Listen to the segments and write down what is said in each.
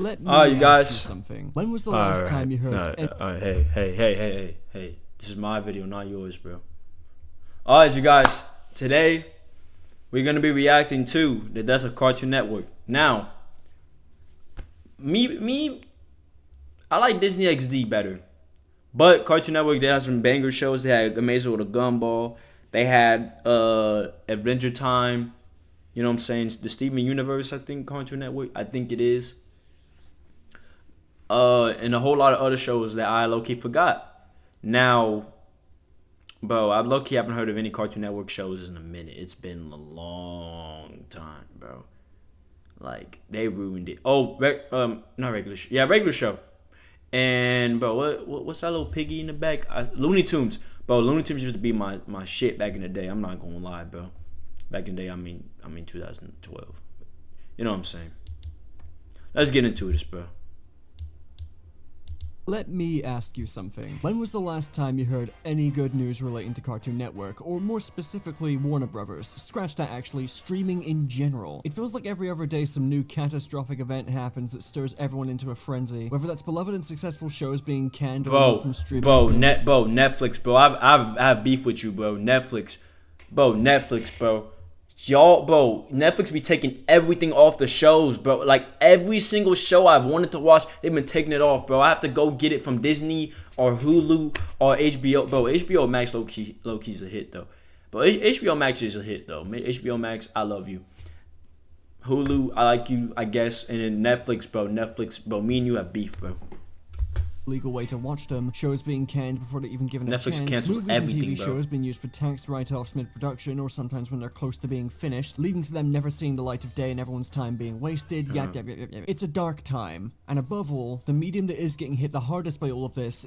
Let me Alright, you ask guys. you something. When was the last time you heard? Alright, hey. This is my video, not yours, bro. Alright, you guys. Today, we're gonna be reacting to the death of Cartoon Network. Now, I like Disney XD better. But Cartoon Network, they have some banger shows. They had Amazing with a Gumball. They had Adventure Time. You know what I'm saying? The Steven Universe, I think, Cartoon Network. I think it is. And a whole lot of other shows that I low-key forgot. Now, bro, I low-key haven't heard of any Cartoon Network shows in a minute. It's been a long time, bro. Like, they ruined it. Oh, not regular show. Yeah, regular show. And, bro, what's that little piggy in the back? Looney Tunes. Bro, Looney Tunes used to be my shit back in the day. I'm not gonna lie, bro. Back in the day, I mean 2012. You know what I'm saying? Let's get into this, bro. Let me ask you something. When was the last time you heard any good news relating to Cartoon Network, or more specifically Warner Brothers? Scratch that actually, streaming in general. It feels like every other day some new catastrophic event happens that stirs everyone into a frenzy. Whether that's beloved and successful shows being canned or removed from streaming. Netflix, bro. I have beef with you, bro. Netflix, bro. Y'all, bro, Netflix be taking everything off the shows, bro. Like, every single show I've wanted to watch, they've been taking it off, bro. I have to go get it from Disney or Hulu or HBO. Bro, HBO Max low-key's a hit, though. But HBO Max is a hit, though. HBO Max, I love you. Hulu, I like you, I guess. And then Netflix, bro, me and you have beef, bro. Legal way to watch them, shows being canned before they're even given a Netflix chance, cancels movies and everything, TV bro. shows being used for tax write-offs mid-production, or sometimes when they're close to being finished, leading to them never seeing the light of day and everyone's time being wasted, yap. It's a dark time, and above all, the medium that is getting hit the hardest by all of this,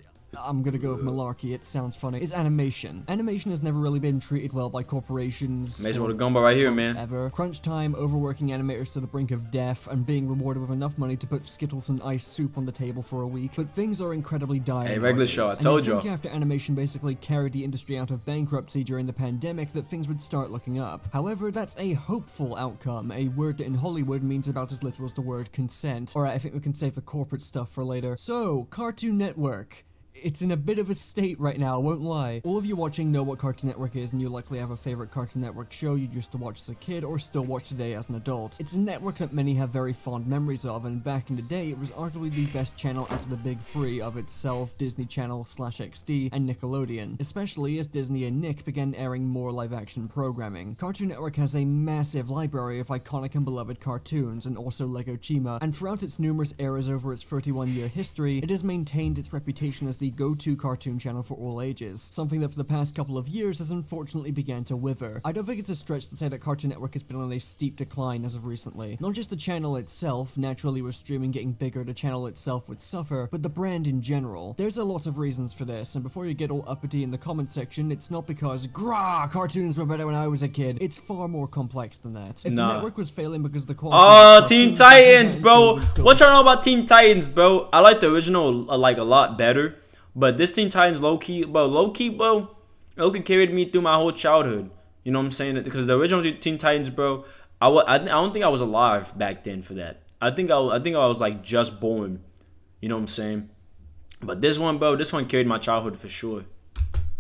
I'm gonna go with malarkey, it sounds funny, is animation. Animation has never really been treated well by corporations. Amazing with a Gumball right here, man. Ever. Crunch time, overworking animators to the brink of death, and being rewarded with enough money to put Skittles and ice soup on the table for a week. But things are incredibly dire. Hey, regular show, I told y'all. And you think after animation basically carried the industry out of bankruptcy during the pandemic that things would start looking up. However, that's a hopeful outcome, a word that in Hollywood means about as little as the word consent. Alright, I think we can save the corporate stuff for later. So, Cartoon Network. It's in a bit of a state right now, I won't lie. All of you watching know what Cartoon Network is, and you likely have a favorite Cartoon Network show you used to watch as a kid or still watch today as an adult. It's a network that many have very fond memories of, and back in the day it was arguably the best channel out of the big three of itself, Disney Channel /XD, and Nickelodeon, especially as Disney and Nick began airing more live-action programming. Cartoon Network has a massive library of iconic and beloved cartoons, and also Lego Chima, and throughout its numerous eras over its 31-year history, it has maintained its reputation as the go-to cartoon channel for all ages, something that for the past couple of years has unfortunately began to wither. I don't think it's a stretch to say that Cartoon Network has been on a steep decline as of recently. Not just the channel itself, naturally with streaming getting bigger, the channel itself would suffer, but the brand in general. There's a lot of reasons for this, and before you get all uppity in the comment section, it's not because, grah, cartoons were better when I was a kid. It's far more complex than that. If the network was failing because the quality of Teen Titans, bro. What y'all know about Teen Titans, bro? I like the original, like, a lot better. But this Teen Titans low-key carried me through my whole childhood. You know what I'm saying? Because the original Teen Titans, bro, I don't think I was alive back then for that. I think I was like just born. You know what I'm saying? But this one, bro, this one carried my childhood for sure.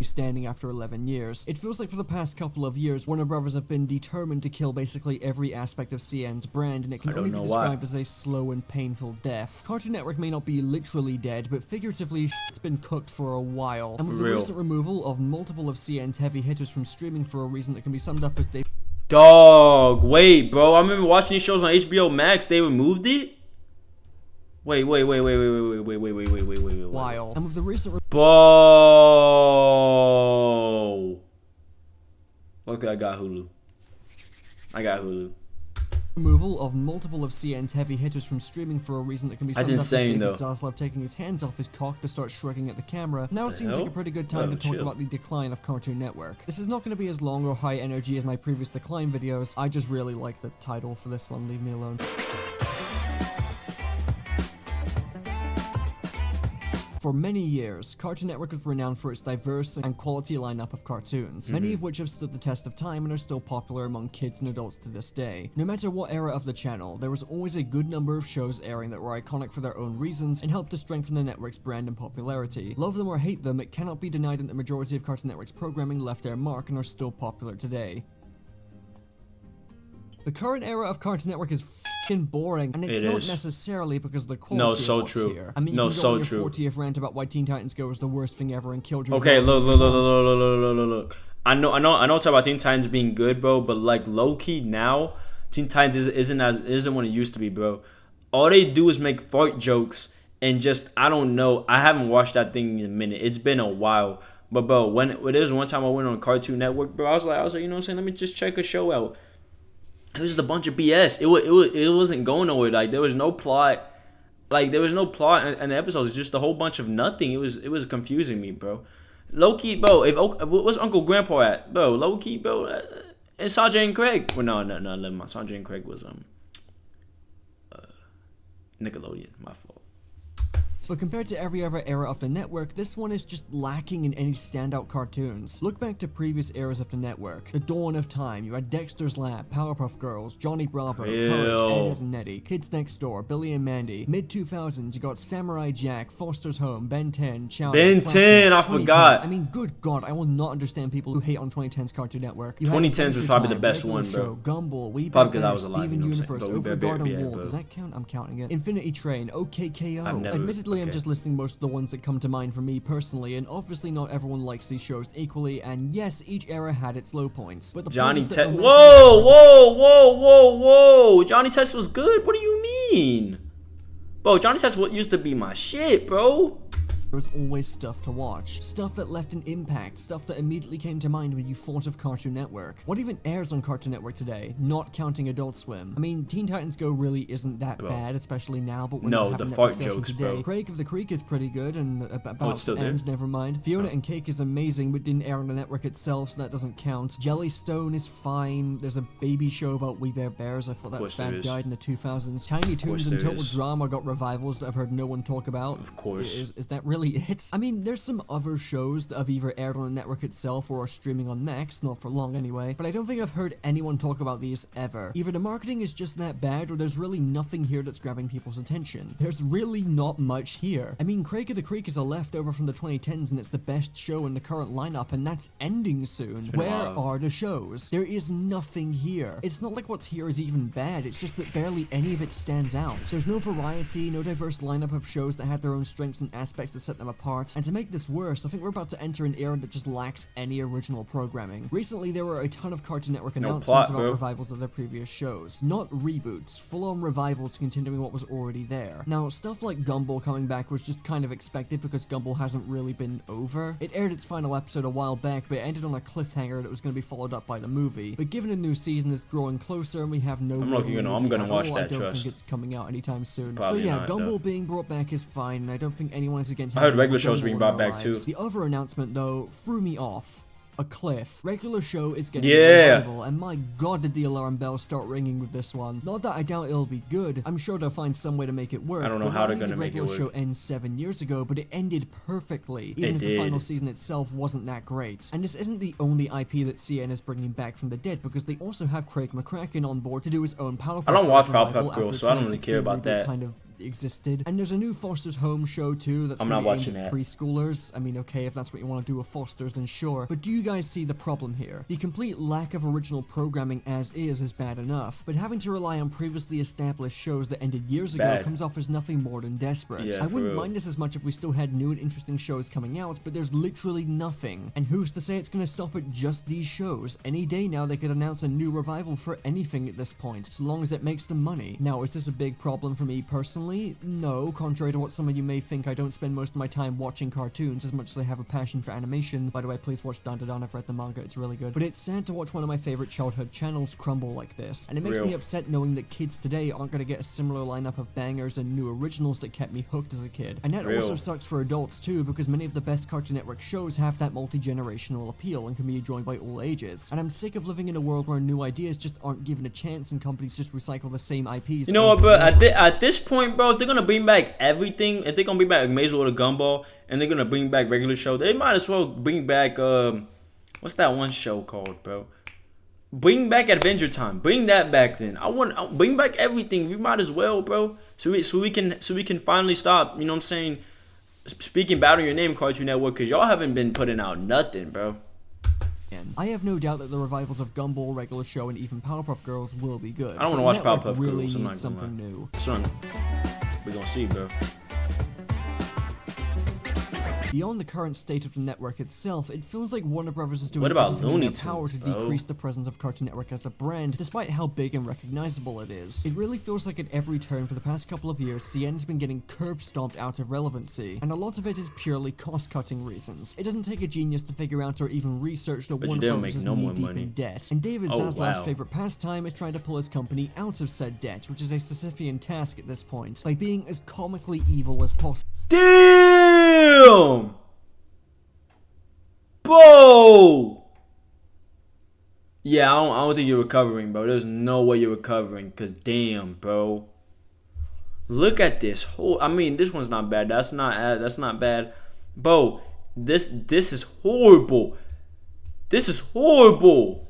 Standing after 11 years. It feels like for the past couple of years, Warner Brothers have been determined to kill basically every aspect of CN's brand, and it can only be described as a slow and painful death. Cartoon Network may not be literally dead, but figuratively, it's been cooked for a while. And with the recent removal of multiple of CN's heavy hitters from streaming for a reason that can be summed up as they... Dog, wait, bro. I remember watching these shows on HBO Max. They removed it? Wait. While. And with the recent... Bro. Look, I got Hulu. Removal of multiple of CN's heavy hitters from streaming for a reason that can be summed up as David Zaslav taking his hands off his cock to start shrugging at the camera. Now it seems like a pretty good time to talk about the decline of Cartoon Network. This is not going to be as long or high energy as my previous decline videos. I just really like the title for this one, leave me alone. For many years, Cartoon Network was renowned for its diverse and quality lineup of cartoons, many of which have stood the test of time and are still popular among kids and adults to this day. No matter what era of the channel, there was always a good number of shows airing that were iconic for their own reasons and helped to strengthen the network's brand and popularity. Love them or hate them, it cannot be denied that the majority of Cartoon Network's programming left their mark and are still popular today. The current era of Cartoon Network is f***ing boring, and it's not necessarily because of the quality of what's here. I mean, you can go on your 40th rant about why Teen Titans Go is the worst thing ever and killed your Okay, look. I know it's about Teen Titans being good, bro, but like low-key now, Teen Titans isn't what it used to be, bro. All they do is make fart jokes and just, I don't know, I haven't watched that thing in a minute. It's been a while. But bro, there was one time I went on Cartoon Network, bro, I was like, you know what I'm saying, let me just check a show out. It was a bunch of BS. It wasn't going nowhere. Like there was no plot. Like there was no plot in the episodes. It's just a whole bunch of nothing. It was confusing me, bro. Low key, bro. What's Uncle Grandpa at, bro? Low key, bro. And Sanjay and Craig. Well, no. Sanjay and Craig was Nickelodeon. My fault. But compared to every other era of the network, this one is just lacking in any standout cartoons. Look back to previous eras of the network. The dawn of time, you had Dexter's Lab, Powerpuff Girls, Johnny Bravo, Courage, Ed, and Eddie, Kids Next Door, Billy and Mandy. Mid-2000s, you got Samurai Jack, Foster's Home, Ben 10, Chowder, Ben 10, I forgot. I mean, good God, I will not understand people who hate on 2010's Cartoon Network. 2010s was probably the best one, bro. Gumball, We Probably Bear Bears, Steven Universe, Over the Garden Wall. Does that count? I'm counting it. Infinity Train, OKKO. Admittedly, I'm just listing most of the ones that come to mind for me personally, and obviously not everyone likes these shows equally, and yes, each era had its low points. But the Johnny Test. Whoa! Johnny Test was good. What do you mean, bro? Johnny Test used to be my shit, bro. There was always stuff to watch. Stuff that left an impact. Stuff that immediately came to mind when you thought of Cartoon Network. What even airs on Cartoon Network today? Not counting Adult Swim. I mean, Teen Titans Go really isn't that bad, especially now, but when we're having that discussion today. Craig of the Creek is pretty good, and about to end, never mind. Fiona and Cake is amazing, but didn't air on the network itself, so that doesn't count. Jellystone is fine. There's a baby show about We Bear Bears. I thought that fad died in the 2000s. Tiny Toons and Total Drama got revivals that I've heard no one talk about. Of course. Is that really it? I mean, there's some other shows that have either aired on the network itself or are streaming on Max, not for long anyway, but I don't think I've heard anyone talk about these ever. Either the marketing is just that bad, or there's really nothing here that's grabbing people's attention. There's really not much here. I mean, Craig of the Creek is a leftover from the 2010s, and it's the best show in the current lineup, and that's ending soon. Where are the shows? There is nothing here. It's not like what's here is even bad, it's just that barely any of it stands out. There's no variety, no diverse lineup of shows that had their own strengths and aspects to set them apart, and to make this worse, I think we're about to enter an era that just lacks any original programming. Recently, there were a ton of Cartoon Network announcements about revivals of their previous shows. Not reboots, full-on revivals continuing what was already there. Now, stuff like Gumball coming back was just kind of expected because Gumball hasn't really been over. It aired its final episode a while back, but it ended on a cliffhanger that was going to be followed up by the movie. But given a new season is drawing closer and we have no I'm gonna watch that. I don't think it's coming out anytime soon. Probably so yeah, Gumball being brought back is fine, and I don't think anyone is against. I heard regular shows being brought back too. The other announcement, though, threw me off. A cliff. Regular show is getting a revival, and my god did the alarm bells start ringing with this one. Not that I doubt it'll be good, I'm sure they'll find some way to make it work. I don't know how they're gonna make it work. The regular show ends 7 years ago, but it ended perfectly, even if the final season itself wasn't that great. And this isn't the only IP that CN is bringing back from the dead, because they also have Craig McCracken on board to do his own Powerpuff Girls. I don't watch Powerpuff Girls, so I don't really care about that. Kind of existed. And there's a new Foster's Home show too that's going to be aimed at preschoolers. I mean, okay, if that's what you want to do with Foster's, then sure. But do you guys see the problem here? The complete lack of original programming as is bad enough, but having to rely on previously established shows that ended years ago comes off as nothing more than desperate. Yeah, I wouldn't mind this as much if we still had new and interesting shows coming out, but there's literally nothing. And who's to say it's going to stop at just these shows? Any day now they could announce a new revival for anything at this point, so long as it makes them money. Now, is this a big problem for me personally? No, contrary to what some of you may think, I don't spend most of my time watching cartoons as much as I have a passion for animation. By the way, please watch Dan Da Dan, I've read the manga, it's really good. But it's sad to watch one of my favorite childhood channels crumble like this, and it makes me upset knowing that kids today aren't going to get a similar lineup of bangers and new originals that kept me hooked as a kid. And that also sucks for adults too, because many of the best Cartoon Network shows have that multi-generational appeal and can be enjoyed by all ages. And I'm sick of living in a world where new ideas just aren't given a chance and companies just recycle the same IPs. You know what, bro? At this point, bro, if they're gonna bring back everything, if they're gonna bring back Amazing World of Gumball, and they're gonna bring back regular show, they might as well bring back what's that one show called, bro? Bring back Adventure Time. Bring that back then. Bring back everything. We might as well, bro. So we can finally stop. You know what I'm saying? Speaking bad on your name, Cartoon Network, because y'all haven't been putting out nothing, bro. I have no doubt that the revivals of Gumball, Regular Show, and even Powerpuff Girls will be good. I don't want to watch Powerpuff really Girls. I'm not needs something new. Son, we gonna see, bro. Beyond the current state of the network itself, it feels like Warner Bros. Is doing What about everything in Looney their power to Tunes, bro? decrease the presence of Cartoon Network as a brand, despite how big and recognizable it is. It really feels like at every turn for the past couple of years, CN's been getting curb-stomped out of relevancy, and a lot of it is purely cost-cutting reasons. It doesn't take a genius to figure out or even research that Warner Bros. Is knee-deep in debt, and David Zaslav's favorite pastime is trying to pull his company out of said debt, which is a Sisyphean task at this point, by being as comically evil as possible. Damn! Bro! Yeah, I don't think you're recovering, bro. There's no way you're recovering, cause damn, bro. Look at this whole. I mean, this one's not bad. That's not bad, bro. This is horrible. This is horrible.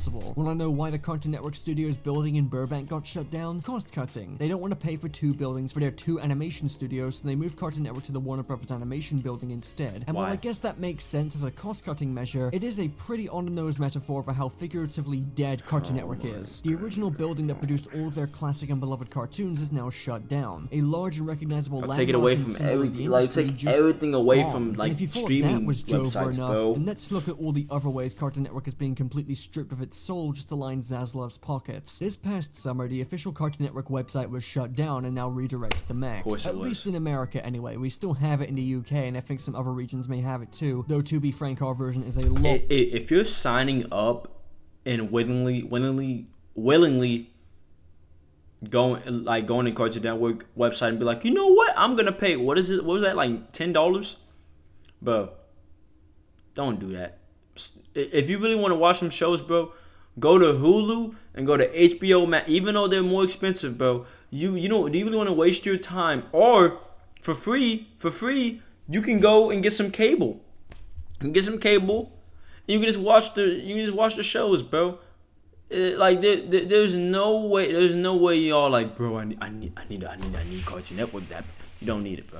Want to know why the Cartoon Network Studios building in Burbank got shut down? Cost cutting. They don't want to pay for 2 buildings for their 2 animation studios, so they moved Cartoon Network to the Warner Bros. Animation building instead. And while I guess that makes sense as a cost cutting measure, it is a pretty on the nose metaphor for how figuratively dead Cartoon Network is. The original building that produced all of their classic and beloved cartoons is now shut down. A large and recognizable landmark. Take it away from everything. Like take everything away from like if you thought streaming that was websites, enough, bro. then let's look at all the other ways Cartoon Network is being completely stripped of its soul just to line Zaslav's pockets. This past summer, the official Cartoon Network website was shut down and now redirects to Max. At least in America, anyway. We still have it in the UK, and I think some other regions may have it too. Though, to be frank, our version is a lot. If you're signing up and willingly going to Cartoon Network website and be like, you know what? I'm gonna pay. What is it? What was that, like $10? Bro, don't do that. If you really want to watch some shows, bro, go to Hulu and go to HBO Max. Even though they're more expensive, bro, you don't. Do you really want to waste your time? Or for free, you can go and get some cable. You can get some cable, and you can just watch the shows, bro. There's no way y'all like, bro. I need Cartoon Network. That you don't need it, bro.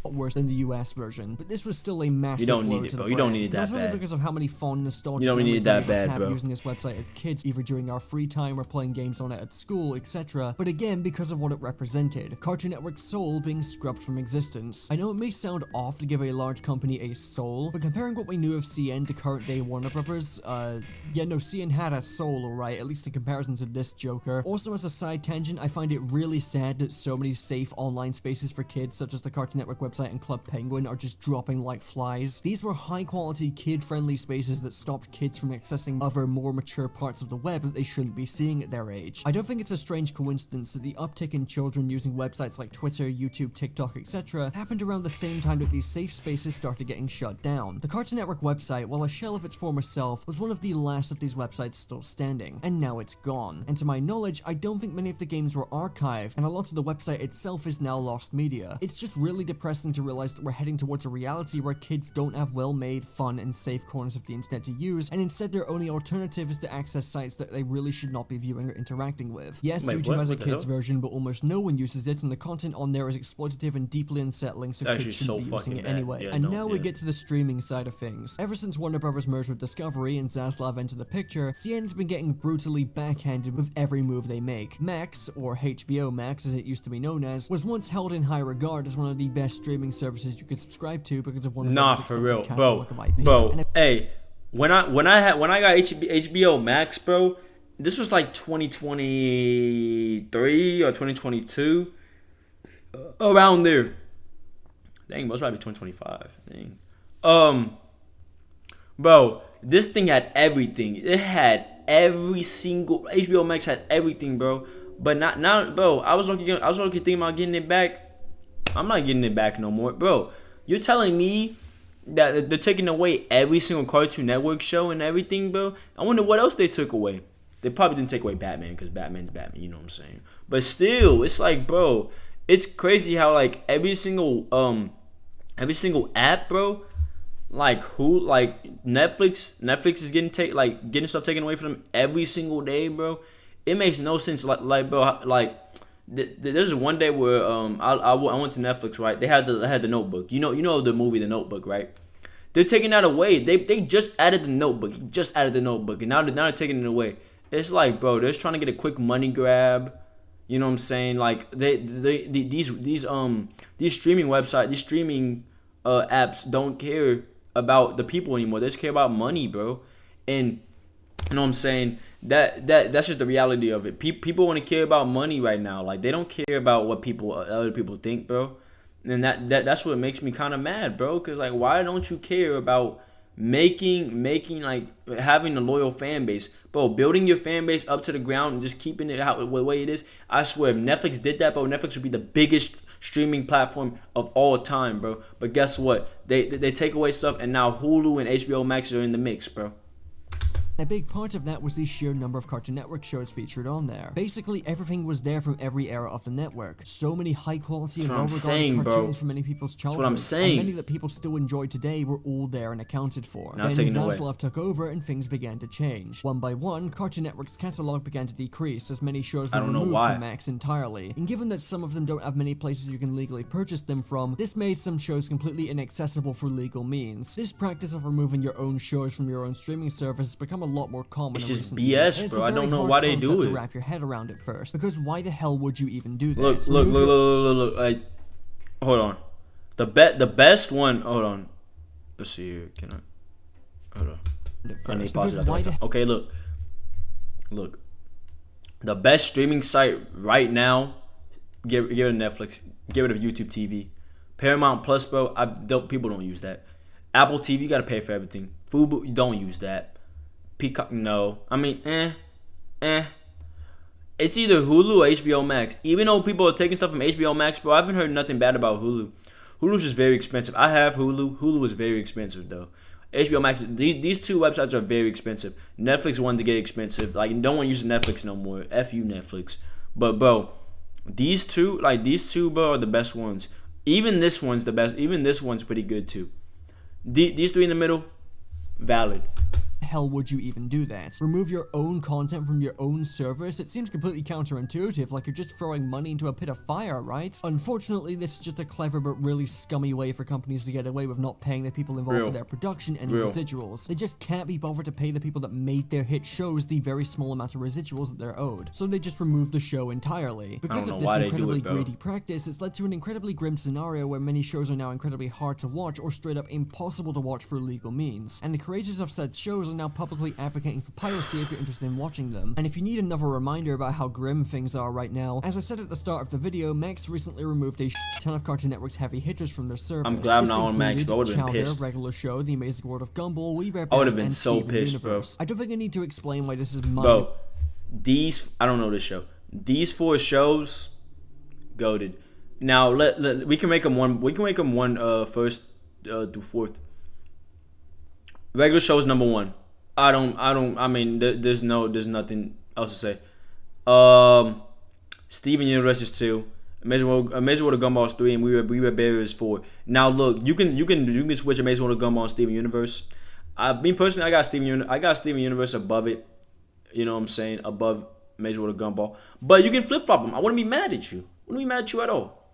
Worse than the US version, but this was still a massive. You don't need it, bro. You don't need it that bad. Not only because of how many fond nostalgic you don't need it that bad, bro. Using this website as kids, either during our free time or playing games on it at school, etc. But again, because of what it represented, Cartoon Network's soul being scrubbed from existence. I know it may sound off to give a large company a soul, but comparing what we knew of CN to current day Warner Brothers, CN had a soul, alright, at least in comparison to this Joker. Also, as a side tangent, I find it really sad that so many safe online spaces for kids, such as the Cartoon Network website and Club Penguin, are just dropping like flies. These were high-quality, kid-friendly spaces that stopped kids from accessing other, more mature parts of the web that they shouldn't be seeing at their age. I don't think it's a strange coincidence that the uptick in children using websites like Twitter, YouTube, TikTok, etc. happened around the same time that these safe spaces started getting shut down. The Cartoon Network website, while a shell of its former self, was one of the last of these websites still standing, and now it's gone. And to my knowledge, I don't think many of the games were archived, and a lot of the website itself is now lost media. It's just really depressing to realize that we're heading towards a reality where kids don't have well-made, fun, and safe corners of the internet to use, and instead their only alternative is to access sites that they really should not be viewing or interacting with. Yes, YouTube has a kids version, but almost no one uses it, and the content on there is exploitative and deeply unsettling, so kids shouldn't be using it anyway. And now we get to the streaming side of things. Ever since Warner Bros. Merged with Discovery and Zaslav entered the picture, CN's been getting brutally backhanded with every move they make. Max, or HBO Max as it used to be known as, was once held in high regard as one of the best streaming services you could subscribe to because of Warner Bros. For real, bro. Hey, when I got HBO Max, bro, this was like 2023 or 2022, around there. Dang, most probably 2025. Dang. Bro, this thing had everything. It had every single HBO Max had everything, bro. But not now, bro. I was looking thinking about getting it back. I'm not getting it back no more, bro. You're telling me that they're taking away every single Cartoon Network show and everything, bro? I wonder what else they took away. They probably didn't take away Batman because Batman's Batman. You know what I'm saying? But still, it's like, bro, it's crazy how like every single app, bro, like Netflix is getting stuff taken away from them every single day, bro. It makes no sense. Like bro, like there's one day where I went to Netflix, right? They had the Notebook. You know the movie The Notebook, right? They're taking that away. They just added the Notebook. He just added the Notebook, and now they're taking it away. It's like, bro, they're just trying to get a quick money grab. You know what I'm saying? Like these streaming websites, these streaming apps don't care about the people anymore. They just care about money, bro. And you know what I'm saying? That's just the reality of it. People want to care about money right now. Like they don't care about what other people think, bro. And that's what makes me kind of mad, bro. Cause like, why don't you care about making like having a loyal fan base, bro? Building your fan base up to the ground and just keeping it how the way it is. I swear, if Netflix did that, bro, Netflix would be the biggest streaming platform of all time, bro. But guess what? They take away stuff, and now Hulu and HBO Max are in the mix, bro. A big part of that was the sheer number of Cartoon Network shows featured on there. Basically, everything was there from every era of the network. So many high-quality and well-regarded cartoons from many people's childhoods, and many that people still enjoy today were all there and accounted for. Then Zaslav took over and things began to change. One by one, Cartoon Network's catalog began to decrease as many shows were removed from Max entirely. And given that some of them don't have many places you can legally purchase them from, this made some shows completely inaccessible for legal means. This practice of removing your own shows from your own streaming service has become a lot more common. It's just BS, bro. I don't know why they do it. To wrap your head around it first, because why the hell would you even do that? Look. Like, hold on. The best one. Hold on. Let's see here. Can I? Hold on. I need to pause it. Okay, look. The best streaming site right now. Get rid of Netflix. Get rid of YouTube TV. Paramount Plus, bro. People don't use that. Apple TV, you gotta pay for everything. Fubo, you don't use that. Peacock, no. I mean, It's either Hulu or HBO Max. Even though people are taking stuff from HBO Max, bro, I haven't heard nothing bad about Hulu. Hulu's just very expensive. I have Hulu. Hulu is very expensive, though. HBO Max, these two websites are very expensive. Netflix wanted to get expensive. Like, no one uses Netflix no more. F you, Netflix. But, bro, these two, bro, are the best ones. Even this one's the best. Even this one's pretty good, too. These three in the middle, valid. Hell would you even do that? Remove your own content from your own service? It seems completely counterintuitive, like you're just throwing money into a pit of fire, right? Unfortunately, this is just a clever but really scummy way for companies to get away with not paying the people involved in their production any residuals. They just can't be bothered to pay the people that made their hit shows the very small amount of residuals that they're owed, so they just remove the show entirely. Because of this incredibly greedy practice, it's led to an incredibly grim scenario where many shows are now incredibly hard to watch or straight up impossible to watch for legal means, and the creators of said shows are now publicly advocating for piracy if you're interested in watching them. And if you need another reminder about how grim things are right now, as I said at the start of the video, Max recently removed a ton of Cartoon Network's heavy hitters from their service. I'm glad I'm not on Max, but I would've been pissed. Regular Show, The Amazing World of Gumball, We Bear Bears, I would've been and so Steven pissed, Universe. bro. I don't think I need to explain why this is my... Bro, I don't know this show. These 4 shows, goated. Now we can make them one. We can make them one first through fourth. Regular Show is number 1. I mean, there's nothing else to say. Steven Universe is 2. Amazing World of Gumball is 3, and We Were Bears is 4. Now look, you can switch Amazing World of Gumball and Steven Universe. Me personally, I got Steven Universe above it. You know what I'm saying? Above Amazing World of Gumball. But you can flip flop them. I wouldn't be mad at you. I wouldn't be mad at you at all.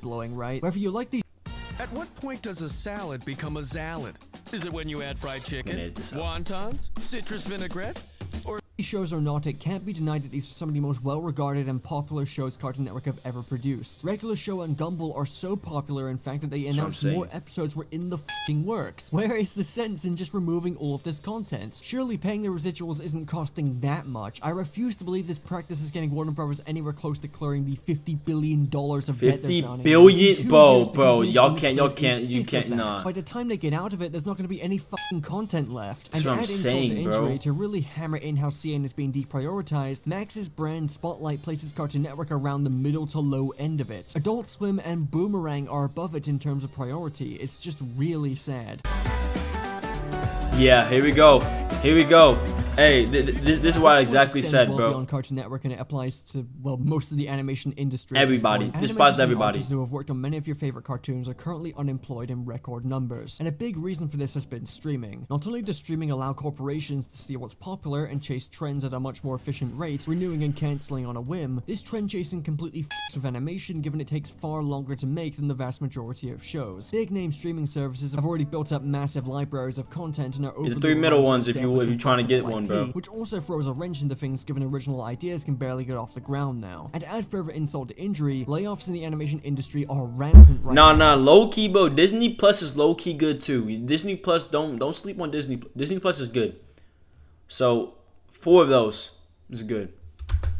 Blowing, right? Whether you like these. At what point does a salad become a salad? Is it when you add fried chicken, wontons, citrus vinaigrette, or... These shows or not, it can't be denied that these are some of the most well-regarded and popular shows Cartoon Network have ever produced. Regular Show and Gumball are so popular, in fact, that they announced more episodes were in the f***ing works. Where is the sense in just removing all of this content? Surely paying the residuals isn't costing that much. I refuse to believe this practice is getting Warner Brothers anywhere close to clearing the $50 billion of debt they're drowning. $50 billion? Bro, you can't, nah. By the time they get out of it, there's not going to be any f***ing content left. And to add insult to injury, to really hammer in how CN is being deprioritized, Max's brand spotlight places Cartoon Network around the middle to low end of it. Adult Swim and Boomerang are above it in terms of priority. It's just really sad. Yeah, here we go. Hey, this is what I exactly said, bro. On Cartoon Network, and it applies to, well, most of the animation industry. Everybody. This applies to everybody. Artists who have worked on many of your favorite cartoons are currently unemployed in record numbers. And a big reason for this has been streaming. Not only does streaming allow corporations to see what's popular and chase trends at a much more efficient rate, renewing and cancelling on a whim, this trend chasing completely f***s with animation, given it takes far longer to make than the vast majority of shows. Big name streaming services have already built up massive libraries of content and are over the 3 middle ones if you're trying to get one, bro. Which also throws a wrench into things, given original ideas can barely get off the ground now. And to add further insult to injury, layoffs in the animation industry are rampant right now. Nah, low-key, bro. Disney Plus is low-key good too. Disney Plus, don't sleep on Disney. Disney Plus is good. So 4 of those is good.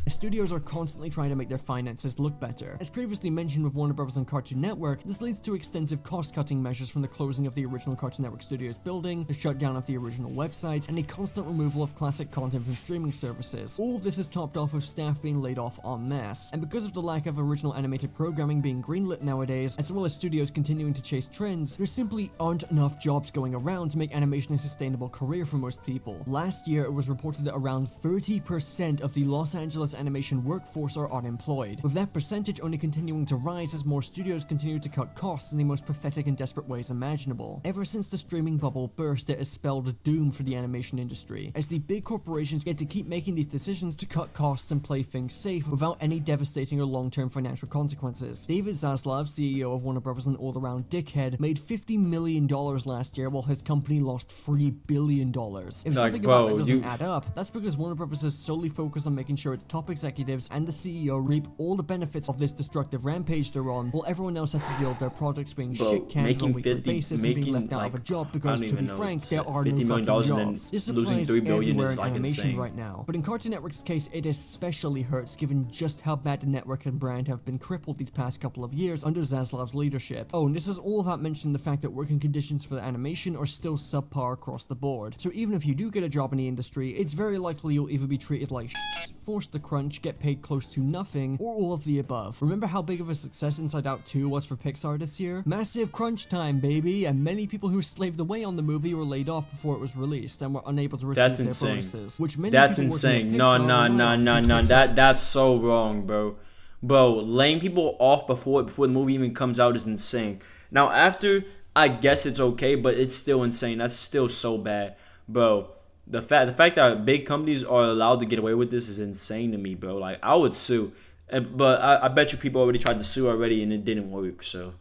Studios are constantly trying to make their finances look better. As previously mentioned with Warner Bros. And Cartoon Network, this leads to extensive cost-cutting measures, from the closing of the original Cartoon Network Studios building, the shutdown of the original website, and a constant removal of classic content from streaming services. All of this is topped off with staff being laid off en masse. And because of the lack of original animated programming being greenlit nowadays, as well as studios continuing to chase trends, there simply aren't enough jobs going around to make animation a sustainable career for most people. Last year, it was reported that around 30% of the Los Angeles animation workforce are unemployed, with that percentage only continuing to rise as more studios continue to cut costs in the most pathetic and desperate ways imaginable. Ever since the streaming bubble burst, it has spelled doom for the animation industry, as the big corporations get to keep making these decisions to cut costs and play things safe without any devastating or long-term financial consequences. David Zaslav, CEO of Warner Bros. And all-around dickhead, made $50 million last year, while his company lost $3 billion. If something about that doesn't add up, that's because Warner Bros. Is solely focused on making sure its top executives and the CEO reap all the benefits of this destructive rampage they're on, while everyone else has to deal with their products being shit-canned on a weekly basis and being left out of a job because, to be frank, there are no fucking jobs. This applies everywhere in animation right now. But in Cartoon Network's case, it especially hurts, given just how bad the network and brand have been crippled these past couple of years under Zaslav's leadership. Oh, and this is all without mentioning the fact that working conditions for the animation are still subpar across the board. So even if you do get a job in the industry, it's very likely you'll either be treated like shit, forced to crunch, get paid close to nothing, or all of the above. Remember how big of a success Inside Out 2 was for Pixar this year? Massive crunch time, baby, and many people who slaved away on the movie were laid off before it was released and were unable to receive their bonuses. Which many That's people insane. No. That's so wrong, bro. Bro, laying people off before the movie even comes out is insane. Now after, I guess it's okay, but it's still insane. That's still so bad, bro. The fact that big companies are allowed to get away with this is insane to me, bro. Like, I would sue, but I bet you people already tried to sue already and it didn't work. So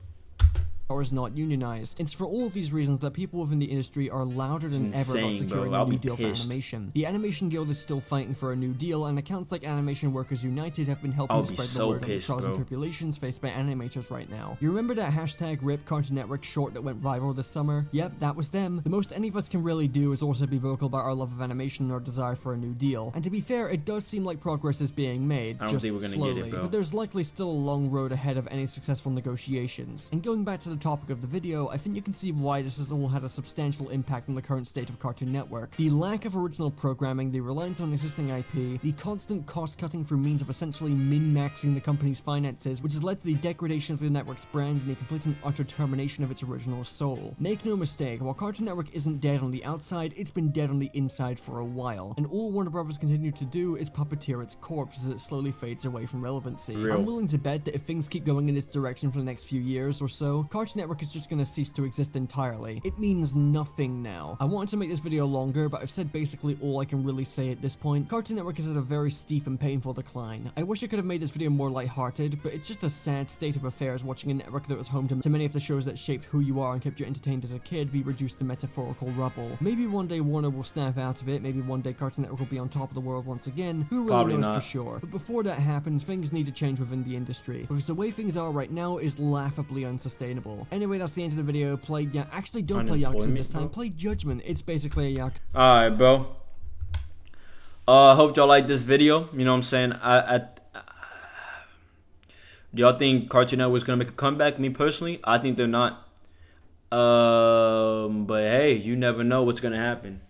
is not unionized. It's for all of these reasons that people within the industry are louder than ever about securing a new deal for animation. The Animation Guild is still fighting for a new deal, and accounts like Animation Workers United have been helping spread the word on the trials and tribulations faced by animators right now. You remember that hashtag RIP Cartoon Network short that went viral this summer? Yep, that was them. The most any of us can really do is also be vocal about our love of animation and our desire for a new deal. And to be fair, it does seem like progress is being made, just slowly, but there's likely still a long road ahead of any successful negotiations. And going back to the topic of the video, I think you can see why this has all had a substantial impact on the current state of Cartoon Network. The lack of original programming, the reliance on existing IP, the constant cost-cutting through means of essentially min-maxing the company's finances, which has led to the degradation of the network's brand and the complete and utter termination of its original soul. Make no mistake, while Cartoon Network isn't dead on the outside, it's been dead on the inside for a while, and all Warner Bros. Continue to do is puppeteer its corpse as it slowly fades away from relevancy. I'm willing to bet that if things keep going in this direction for the next few years or so, Cartoon Network is just gonna cease to exist entirely. It means nothing now. I wanted to make this video longer, but I've said basically all I can really say at this point. Cartoon Network is at a very steep and painful decline. I wish I could have made this video more lighthearted, but it's just a sad state of affairs watching a network that was home to many of the shows that shaped who you are and kept you entertained as a kid be reduced to metaphorical rubble. Maybe one day Warner will snap out of it, maybe one day Cartoon Network will be on top of the world once again, who really knows for sure. But before that happens, things need to change within the industry, because the way things are right now is laughably unsustainable. Anyway, that's the end of the video. Actually, don't play Yakuza this time, play Judgment. It's basically a Yakuza. Alright, bro. Hope y'all like this video. You know what I'm saying? Do y'all think Cartoon Network is gonna make a comeback? Me personally, I think they're not. But hey, you never know what's gonna happen.